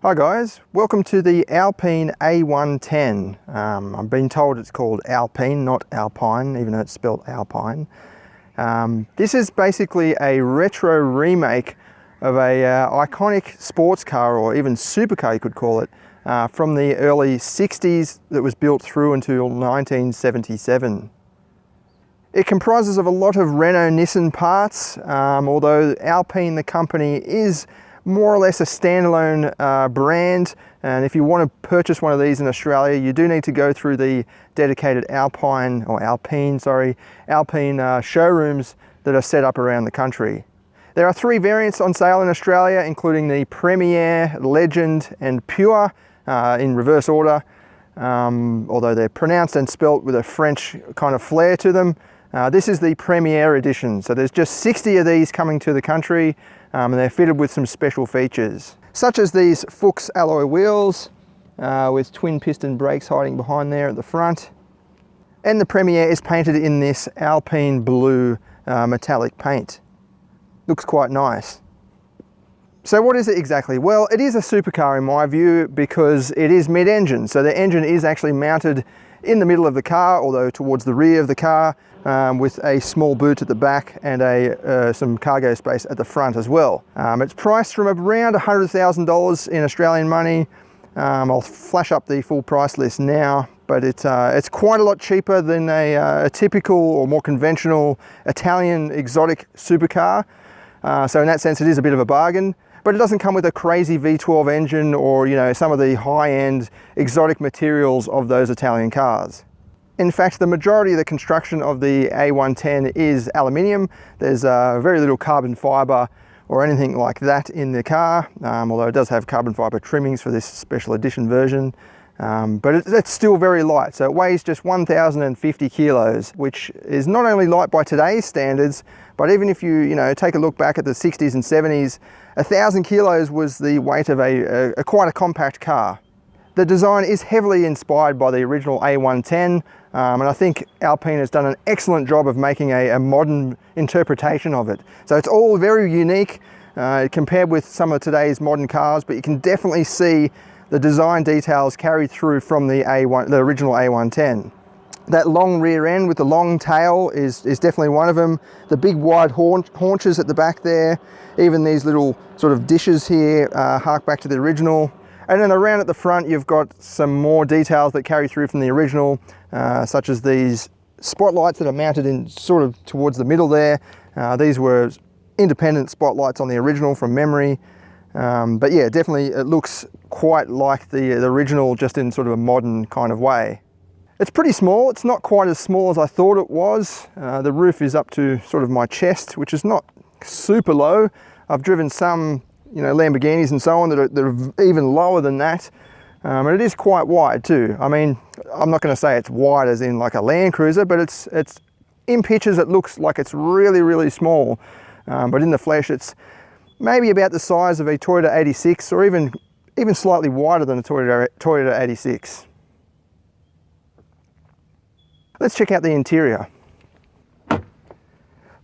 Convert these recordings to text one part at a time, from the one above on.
Hi guys, welcome to the Alpine A110. I've been told it's called Alpine, not Alpine, even though it's spelled Alpine. This is basically a retro remake of a iconic sports car, or even supercar you could call it, from the early 60s that was built through until 1977. It comprises of a lot of Renault-Nissan parts, although Alpine, the company, is more or less a standalone brand, and if you want to purchase one of these in Australia, you do need to go through the dedicated Alpine showrooms that are set up around the country. There are 3 variants on sale in Australia, including the Premier, Legend and Pure, in reverse order, although they're pronounced and spelt with a French kind of flair to them. This is the Premier edition, so there's just 60 of these coming to the country, and they're fitted with some special features, such as these Fuchs alloy wheels with twin piston brakes hiding behind there at the front. And the Premier is painted in this Alpine blue metallic paint. Looks quite nice. So what is it exactly? Well, it is a supercar in my view because it is mid-engine. So the engine is actually mounted in the middle of the car, although towards the rear of the car, with a small boot at the back and some cargo space at the front as well. It's priced from around $100,000 in Australian money. I'll flash up the full price list now, but it's quite a lot cheaper than a typical or more conventional Italian exotic supercar. So in that sense, it is a bit of a bargain. But it doesn't come with a crazy V12 engine or, some of the high-end exotic materials of those Italian cars. In fact, the majority of the construction of the A110 is aluminium. There's very little carbon fiber or anything like that in the car, although it does have carbon fiber trimmings for this special edition version. But it's still very light, so it weighs just 1,050 kilos, which is not only light by today's standards, but even if you take a look back at the 60s and 70s, 1,000 kilos was the weight of quite a compact car. The design is heavily inspired by the original A110, and I think Alpine has done an excellent job of making a modern interpretation of it. So it's all very unique compared with some of today's modern cars, but you can definitely see the design details carried through from the original A110. That long rear end with the long tail is definitely one of them. The big wide haunches at the back there, even these little sort of dishes here hark back to the original. And then around at the front, you've got some more details that carry through from the original, such as these spotlights that are mounted in sort of towards the middle there. These were independent spotlights on the original from memory. But yeah, definitely it looks quite like the original, just in sort of a modern kind of way. It's pretty small. It's not quite as small as I thought it was. The roof is up to sort of my chest, which is not super low. I've driven some, Lamborghinis and so on that are even lower than that. And it is quite wide too. I mean, I'm not going to say it's wide as in like a Land Cruiser, but it's in pictures it looks like it's really, really small. But in the flesh, it's maybe about the size of a Toyota 86, or even slightly wider than a Toyota 86. Let's check out the interior.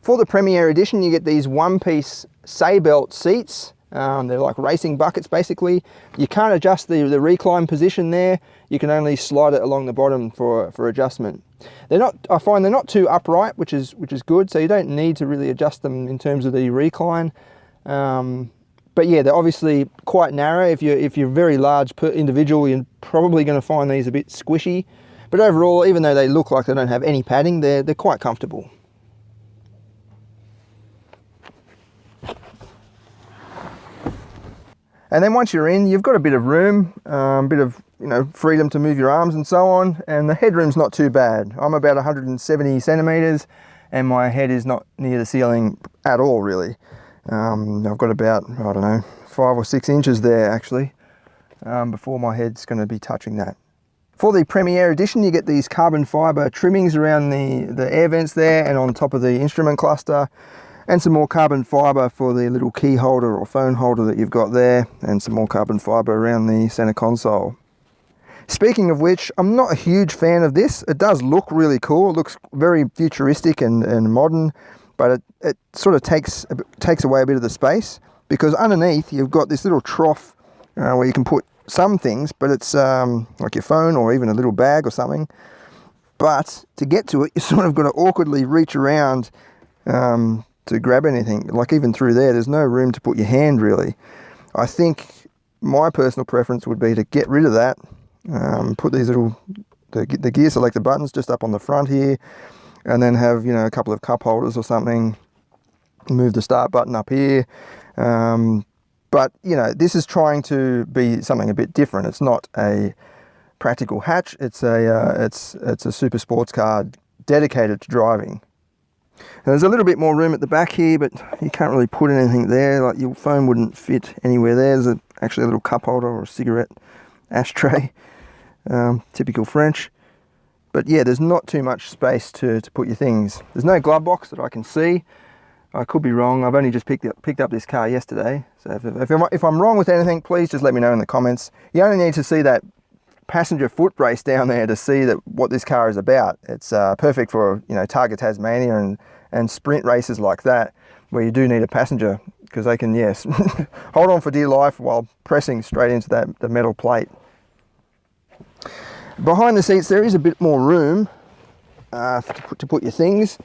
For the Premier Edition, you get these one-piece Say-belt seats. They're like racing buckets, basically. You can't adjust the recline position there. You can only slide it along the bottom for adjustment. I find they're not too upright, which is good, so you don't need to really adjust them in terms of the recline. But yeah, they're obviously quite narrow. If you're a very large individual, you're probably going to find these a bit squishy. But overall, even though they look like they don't have any padding, they're quite comfortable. And then once you're in, you've got a bit of room, a bit of freedom to move your arms and so on. And the headroom's not too bad. I'm about 170 centimeters, and my head is not near the ceiling at all, really. I've got about, 5 or 6 inches there actually, before my head's going to be touching that. For the Premier Edition, you get these carbon fiber trimmings around the air vents there and on top of the instrument cluster, and some more carbon fiber for the little key holder or phone holder that you've got there, and some more carbon fiber around the center console. Speaking of which, I'm not a huge fan of this. It does look really cool. It looks very futuristic and modern, but it sort of takes away a bit of the space, because underneath you've got this little trough where you can put some things, but it's like your phone or even a little bag or something. But to get to it, you sort of got to awkwardly reach around to grab anything. Like even through there's no room to put your hand really. I think my personal preference would be to get rid of that, put these little, the gear selector buttons just up on the front here, and then have, you know, a couple of cup holders or something. Move the start button up here. But, you know, this is trying to be something a bit different. It's not a practical hatch. It's a super sports car dedicated to driving. And there's a little bit more room at the back here, but you can't really put anything there. Like your phone wouldn't fit anywhere there. There's actually a little cup holder or a cigarette ashtray. Typical French. But yeah, there's not too much space to put your things. There's no glove box that I can see. I could be wrong. I've only just picked up this car yesterday. So if I'm wrong with anything, please just let me know in the comments. You only need to see that passenger foot brace down there to see that what this car is about. It's perfect for, you know, Targa Tasmania and sprint races like that, where you do need a passenger, because they can, yes, hold on for dear life while pressing straight into the metal plate. Behind the seats there is a bit more room to put your things.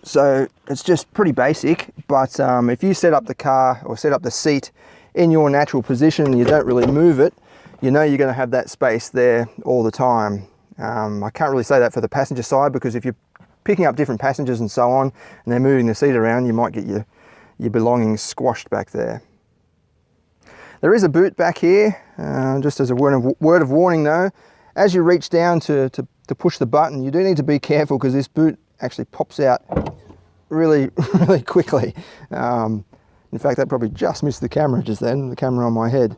So it's just pretty basic, but if you set up the car or set up the seat in your natural position and you don't really move it, you know you're going to have that space there all the time. I can't really say that for the passenger side, because if you're picking up different passengers and so on and they're moving the seat around, you might get your belongings squashed back there. There is a boot back here, just as a word of warning though. As you reach down to push the button, you do need to be careful, because this boot actually pops out really quickly. In fact, that probably just missed the camera just then, the camera on my head.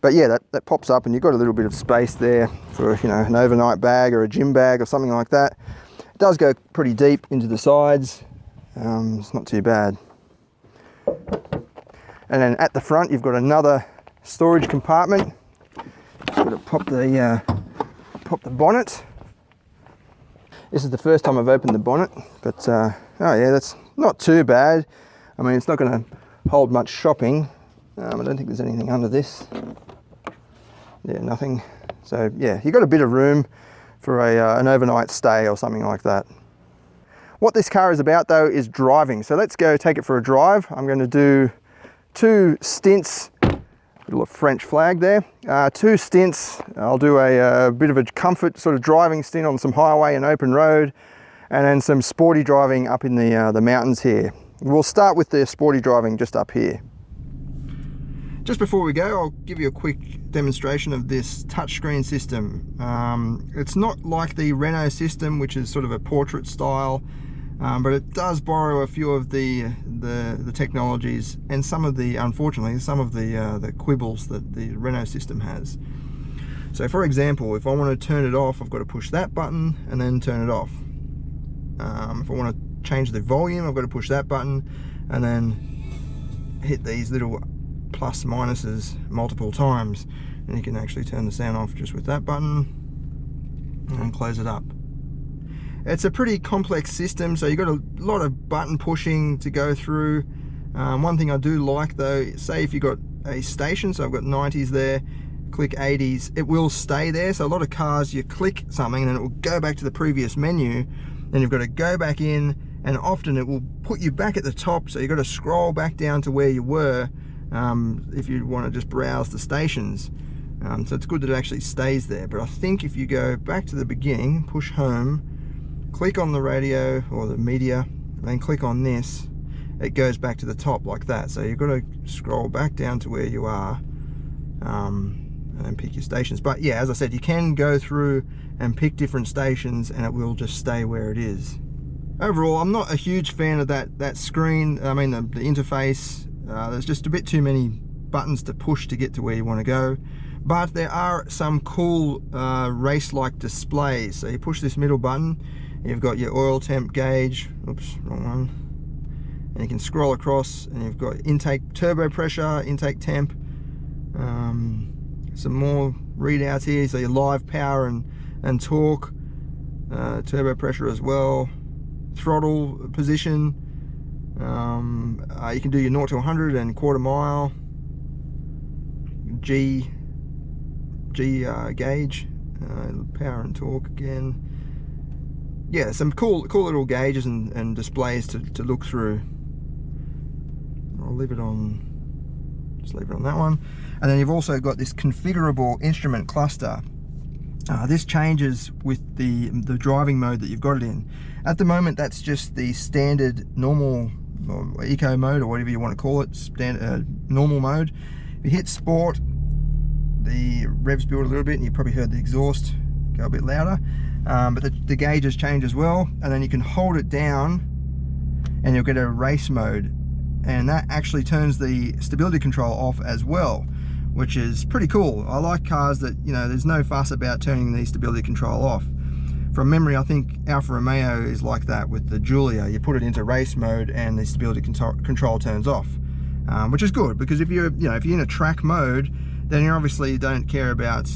But yeah, that pops up and you've got a little bit of space there for, you know, an overnight bag or a gym bag or something like that. It does go pretty deep into the sides. It's not too bad. And then at the front, you've got another storage compartment. Just got to pop the bonnet. This is the first time I've opened the bonnet, but oh yeah, that's not too bad. I mean, it's not going to hold much shopping. I don't think there's anything under this. Yeah, nothing. So yeah, you've got a bit of room for an overnight stay or something like that. What this car is about though is driving. So let's go take it for a drive. I'm going to do 2 stints. Little French flag there. 2 stints. I'll do a bit of a comfort sort of driving stint on some highway and open road, and then some sporty driving up in the mountains here. We'll start with the sporty driving just up here. Just before we go, I'll give you a quick demonstration of this touchscreen system. It's not like the Renault system, which is sort of a portrait style, but it does borrow a few of the technologies and some of the, unfortunately, some of the quibbles that the Renault system has. So for example, if I want to turn it off, I've got to push that button and then turn it off. If I want to change the volume, I've got to push that button and then hit these little plus minuses multiple times, and you can actually turn the sound off just with that button and close it up. It's a pretty complex system, so you've got a lot of button pushing to go through. One thing I do like though, say if you've got a station, so I've got 90s there, click 80s, it will stay there. So a lot of cars, you click something and then it will go back to the previous menu, then you've got to go back in, and often it will put you back at the top, so you've got to scroll back down to where you were if you want to just browse the stations. So it's good that it actually stays there. But I think if you go back to the beginning, push home, click on the radio or the media, and then click on this, it goes back to the top like that. So you've got to scroll back down to where you are and then pick your stations. But yeah, as I said, you can go through and pick different stations and it will just stay where it is. Overall, I'm not a huge fan of that screen. I mean, the interface, there's just a bit too many buttons to push to get to where you want to go. But there are some cool race-like displays. So you push this middle button, you've got your oil temp gauge, oops, wrong one, and you can scroll across and you've got intake turbo pressure, intake temp, some more readouts here, so your live power and torque, turbo pressure as well, throttle position, you can do your 0 to 100 and quarter mile, G gauge, power and torque again. Yeah, some cool little gauges and displays to look through. I'll leave it on, just leave it on that one. And then you've also got this configurable instrument cluster. This changes with the driving mode that you've got it in. At the moment, that's just the standard normal or eco mode, or whatever you want to call it, standard normal mode. If you hit sport, the revs build a little bit, and you probably heard the exhaust go a bit louder. But the gauges change as well, and then you can hold it down and you'll get a race mode, and that actually turns the stability control off as well, which is pretty cool. I like cars that, you know, there's no fuss about turning the stability control off. From memory, I think Alfa Romeo is like that with the Giulia. You put it into race mode and the stability control turns off, which is good, because if you're in a track mode, then you obviously don't care about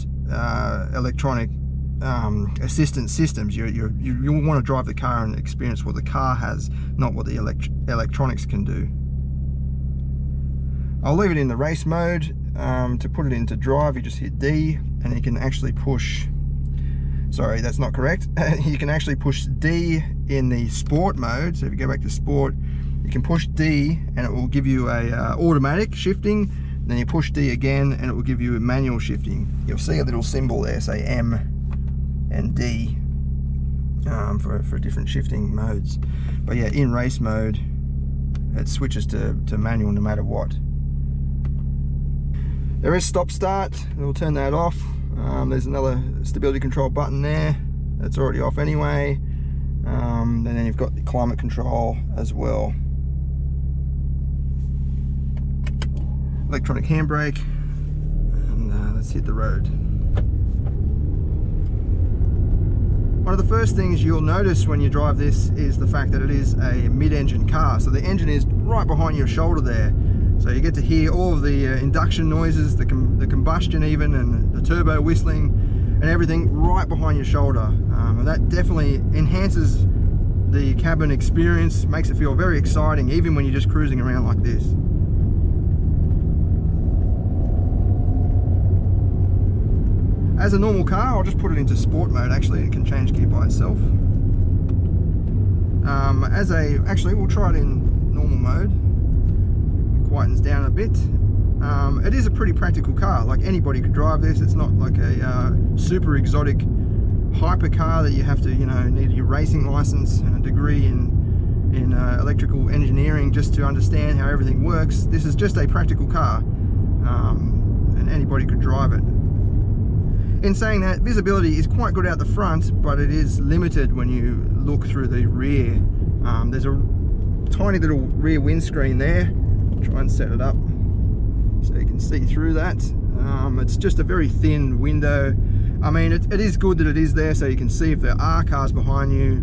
electronic assistance systems. You want to drive the car and experience what the car has, not what the electronics can do. I'll leave it in the race mode. To put it into drive, you just hit D, and you can actually push, sorry, that's not correct. You can actually push D in the sport mode. So if you go back to sport, you can push D and it will give you a automatic shifting. Then you push D again and it will give you a manual shifting. You'll see a little symbol there, say M and D, for different shifting modes. But yeah, in race mode, it switches to manual no matter what. There is stop start, we'll turn that off. There's another stability control button there, that's already off anyway. And then you've got the climate control as well. Electronic handbrake, and let's hit the road. One of the first things you'll notice when you drive this is the fact that it is a mid-engine car. So the engine is right behind your shoulder there. So you get to hear all of the induction noises, the combustion even, and the turbo whistling and everything right behind your shoulder. And that definitely enhances the cabin experience, makes it feel very exciting even when you're just cruising around like this. As a normal car, I'll just put it into sport mode. Actually, it can change gear by itself. Actually, we'll try it in normal mode. It quietens down a bit. It is a pretty practical car. Like, anybody could drive this. It's not like a super exotic hyper car that you have to, need your racing license and a degree in electrical engineering just to understand how everything works. This is just a practical car, and anybody could drive it. In saying that, visibility is quite good out the front, but it is limited when you look through the rear. There's a tiny little rear windscreen there. I'll try and set it up so you can see through that. It's just a very thin window. I mean, it is good that it is there so you can see if there are cars behind you,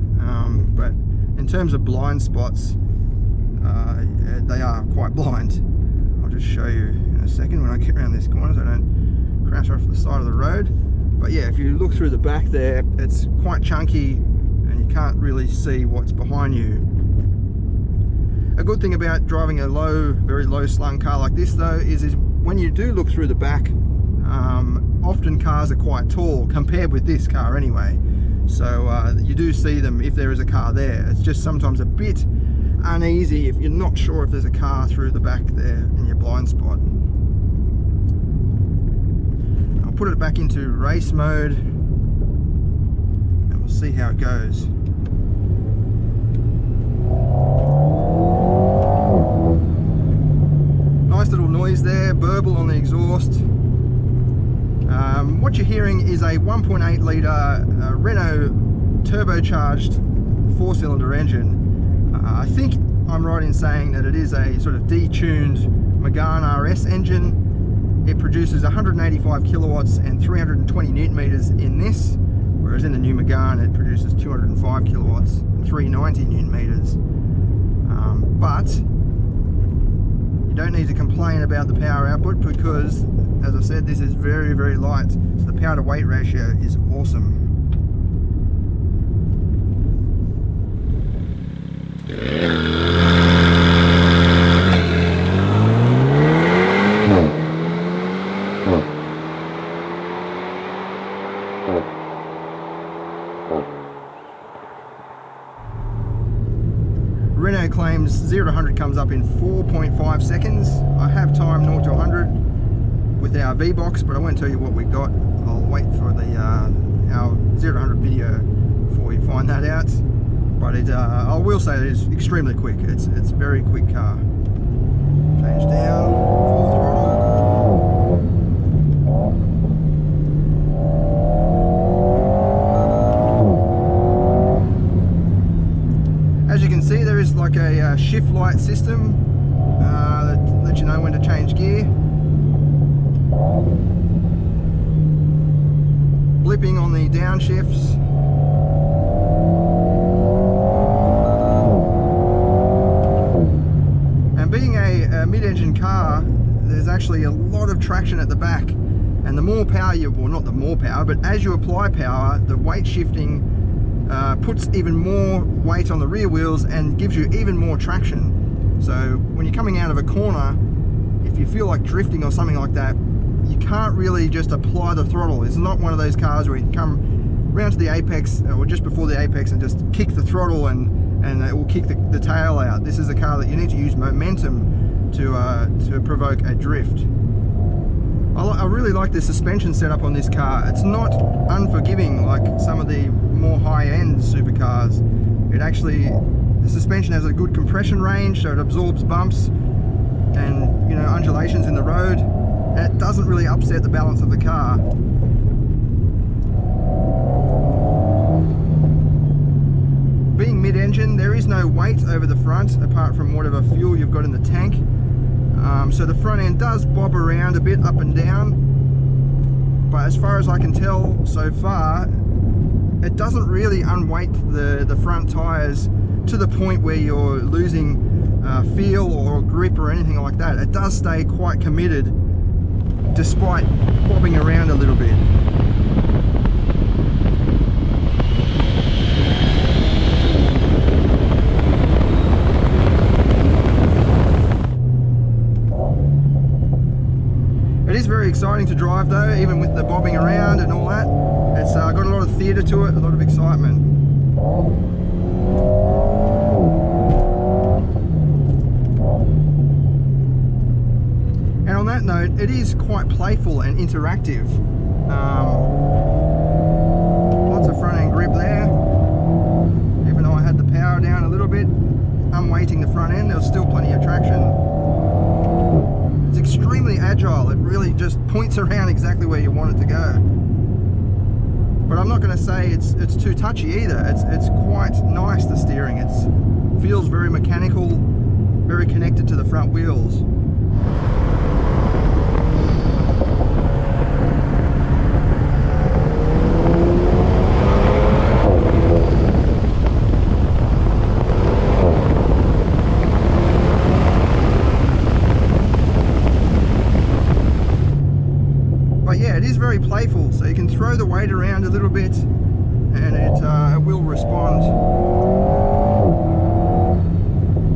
but in terms of blind spots, they are quite blind. I'll just show you in a second when I get around this corner so I don't crash off the side of the road. But yeah, if you look through the back there, it's quite chunky and you can't really see what's behind you. A good thing about driving a very low slung car like this though is when you do look through the back, often cars are quite tall compared with this car anyway. So you do see them if there is a car there. It's just sometimes a bit uneasy if you're not sure if there's a car through the back there in your blind spot. Put it back into race mode and we'll see how it goes. Nice little noise there, burble on the exhaust. What you're hearing is a 1.8 litre Renault turbocharged 4-cylinder engine. I think I'm right in saying that it is a sort of detuned Megane RS engine. It produces 185 kilowatts and 320 newton meters in this, whereas in the new Megane it produces 205 kilowatts and 390 newton meters. But you don't need to complain about the power output because, as I said, this is very, very light. So the power to weight ratio is awesome. Renault claims 0 to 100 comes up in 4.5 seconds. I have time 0 to 100 with our V-Box, but I won't tell you what we got. I'll wait for the our 0 to 100 video before you find that out. But I will say it is extremely quick. It's a very quick car. Change down, full throttle. As you can see, there is like a shift light system that lets you know when to change gear. Blipping on the downshifts. And being a mid-engine car, there's actually a lot of traction at the back. And the more power you, well, not the more power, but as you apply power, the weight shifting puts even more weight on the rear wheels and gives you even more traction. So when you're coming out of a corner, if you feel like drifting or something like that, you can't really just apply the throttle. It's not one of those cars where you can come round to the apex or just before the apex and just kick the throttle and it will kick the tail out. This is a car that you need to use momentum to provoke a drift. I really like the suspension setup on this car. It's not unforgiving like some of the more high-end supercars. It actually, the suspension has a good compression range, so it absorbs bumps and, you know, undulations in the road, and it doesn't really upset the balance of the car. Being mid-engine, there is no weight over the front apart from whatever fuel you've got in the tank. So the front end does bob around a bit up and down, but as far as I can tell so far, it doesn't really unweight the front tyres to the point where you're losing feel or grip or anything like that. It does stay quite committed despite bobbing around a little bit. It is very exciting to drive though, even with the bobbing around and all that. It's got a lot of theatre to it, a lot of excitement. And on that note, it is quite playful and interactive. Lots of front end grip there. Even though I had the power down a little bit, unweighting the front end, there's still plenty of traction. It's extremely agile. It really just points around exactly where you want it to go. But I'm not going to say it's too touchy either. It's quite nice, the steering. It feels very mechanical, very connected to the front wheels. It is very playful, so you can throw the weight around a little bit and it will respond.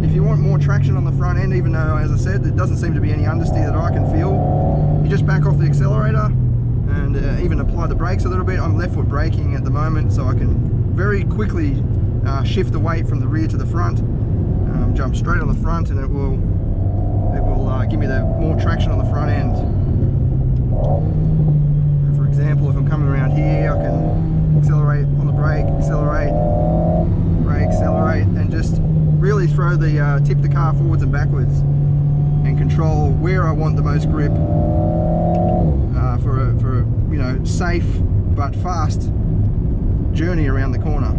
If you want more traction on the front end, even though, as I said, there doesn't seem to be any understeer that I can feel, you just back off the accelerator and even apply the brakes a little bit. I'm left foot braking at the moment, so I can very quickly shift the weight from the rear to the front, jump straight on the front, and it will give me the more traction on the front end. For example, if I'm coming around here, I can accelerate on the brake, accelerate, brake, accelerate, and just really throw the tip the car forwards and backwards and control where I want the most grip for you know, safe but fast journey around the corner.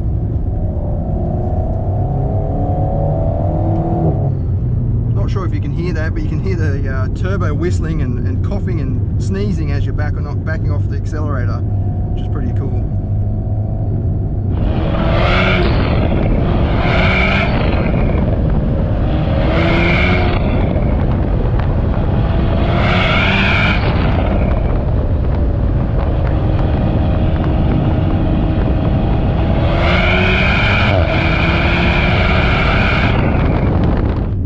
Not sure if you can hear that, but you can hear the turbo whistling and coughing and sneezing as you're backing off the accelerator, which is pretty cool.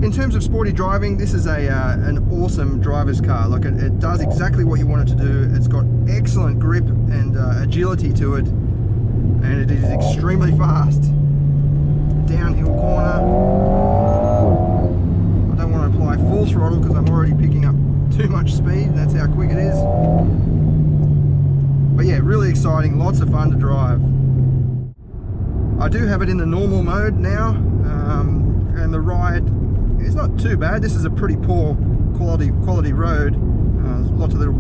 In terms of sporty driving, this is an awesome driver's car. Like it does exactly what you want it to do. It's got excellent grip and agility to it, and it is extremely fast. Downhill corner. fun to drive. I do have it in the normal mode now, and the ride is not too bad. This is a pretty poor quality road. There's lots of little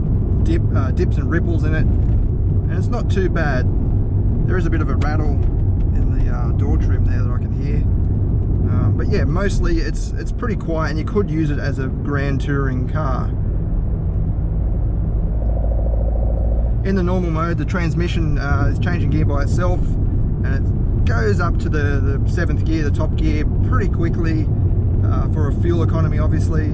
dips and ripples in it, and it's not too bad. There is a bit of a rattle in the door trim there that I can hear, but yeah, mostly it's pretty quiet, and you could use it as a grand touring car. In the normal mode, the transmission is changing gear by itself, and it goes up to the 7th gear, the top gear, pretty quickly for a fuel economy, obviously.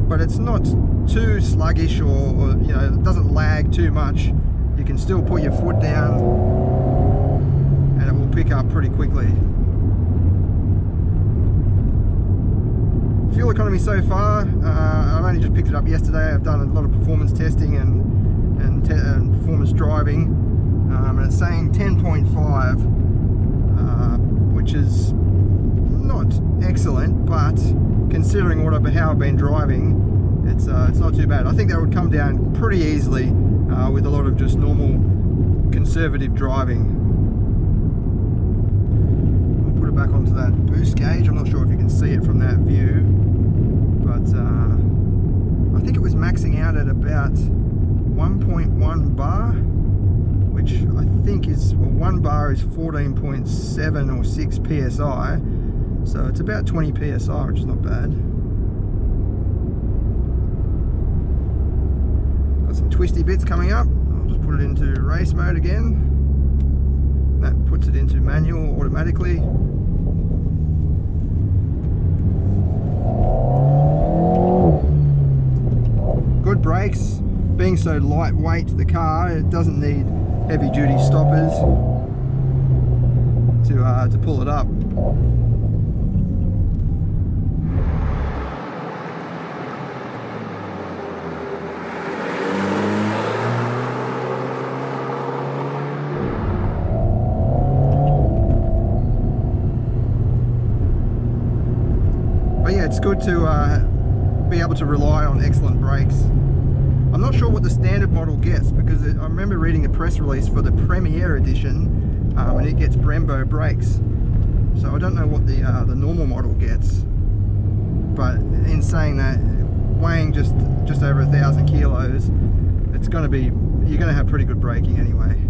But it's not too sluggish, or you know, it doesn't lag too much. You can still put your foot down, and it will pick up pretty quickly. Fuel economy so far, I've only just picked it up yesterday. I've done a lot of performance testing and performance driving, and it's saying 10.5, which is not excellent, but considering how I've been driving, it's not too bad. I think that would come down pretty easily with a lot of just normal conservative driving. I'll put it back onto that boost gauge. I'm not sure if you can see it from that view, but I think it was maxing out at about 1.1 bar, which I think is, well, 1 bar is 14.7 or 6 psi, so it's about 20 psi, which is not bad. Got some twisty bits coming up. I'll just put it into race mode again. That puts it into manual automatically. Good brakes. Being so lightweight, the car, it doesn't need heavy duty stoppers to pull it up. But yeah, it's good to be able to rely on excellent brakes. I'm not sure what the standard model gets, because I remember reading a press release for the Premier edition, and it gets Brembo brakes. So I don't know what the normal model gets. But in saying that, weighing just over 1,000 kilos, it's going to be, you're going to have pretty good braking anyway.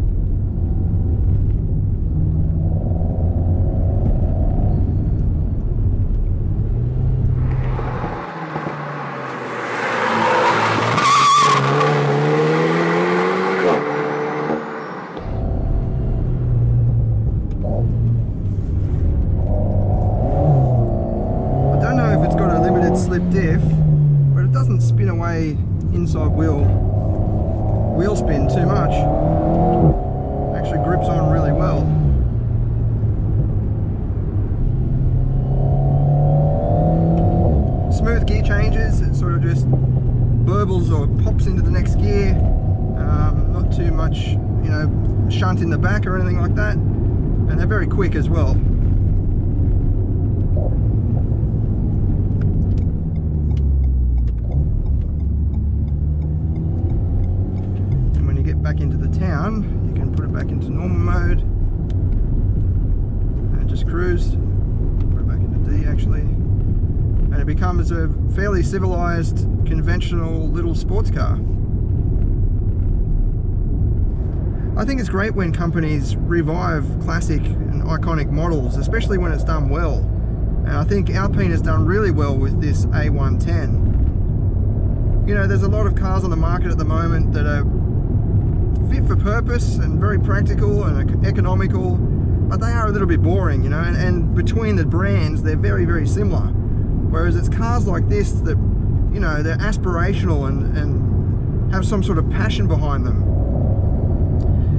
Slip diff, but it doesn't spin away inside wheel spin too much. It actually grips on really well. Smooth gear changes, it sort of just burbles or pops into the next gear. Not too much, you know, shunt in the back or anything like that, and they're very quick as well. Back into the town, you can put it back into normal mode and just cruise. Put it back into D actually, and it becomes a fairly civilized, conventional little sports car. I think it's great when companies revive classic and iconic models, especially when it's done well. And I think Alpine has done really well with this A110. You know, there's a lot of cars on the market at the moment that are fit for purpose and very practical and economical, but they are a little bit boring, you know, and between the brands they're very, very similar. Whereas it's cars like this that, you know, they're aspirational and have some sort of passion behind them.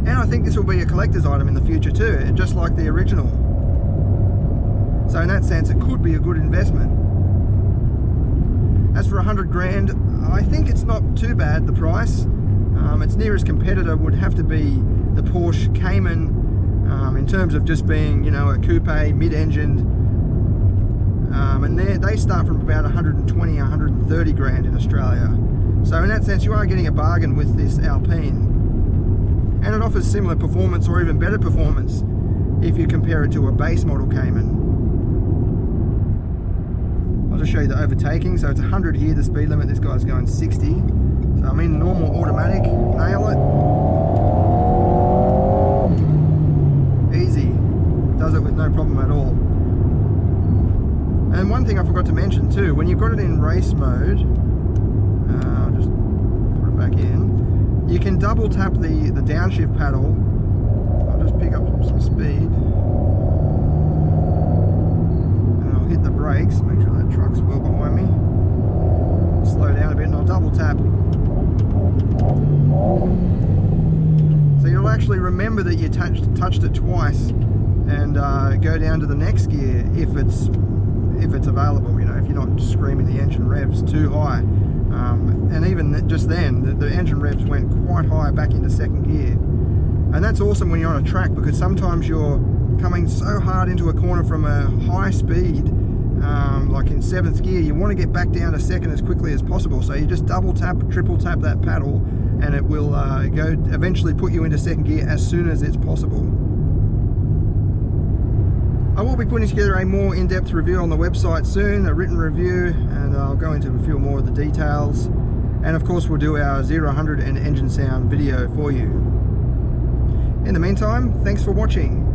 And I think this will be a collector's item in the future too, just like the original. So in that sense, it could be a good investment. As for 100 grand, I think it's not too bad, the price. Its nearest competitor would have to be the Porsche Cayman, in terms of just being, you know, a coupe, mid-engined, and they start from about 120, 130 grand in Australia. So in that sense, you are getting a bargain with this Alpine. and it offers similar performance or even better performance if you compare it to a base model Cayman. I'll just show you the overtaking. So it's 100 here, the speed limit. This guy's going 60. So I'm in normal automatic, nail it. Easy, does it with no problem at all. And one thing I forgot to mention too, when you've got it in race mode, I'll just put it back in, you can double tap the downshift paddle. I'll just pick up some speed. And I'll hit the brakes, make sure that truck's well behind me. Slow down a bit and I'll double tap. So you'll actually remember that you touched it twice and go down to the next gear if it's available, you know, if you're not screaming the engine revs too high. And even just then, the engine revs went quite high back into second gear. And that's awesome when you're on a track, because sometimes you're coming so hard into a corner from a high speed, like in 7th gear, you want to get back down to second as quickly as possible. So you just double tap, triple tap that paddle, and it will eventually put you into second gear as soon as it's possible. I will be putting together a more in-depth review on the website soon, a written review, and I'll go into a few more of the details. And of course we'll do our 0-100 and engine sound video for you. In the meantime, thanks for watching.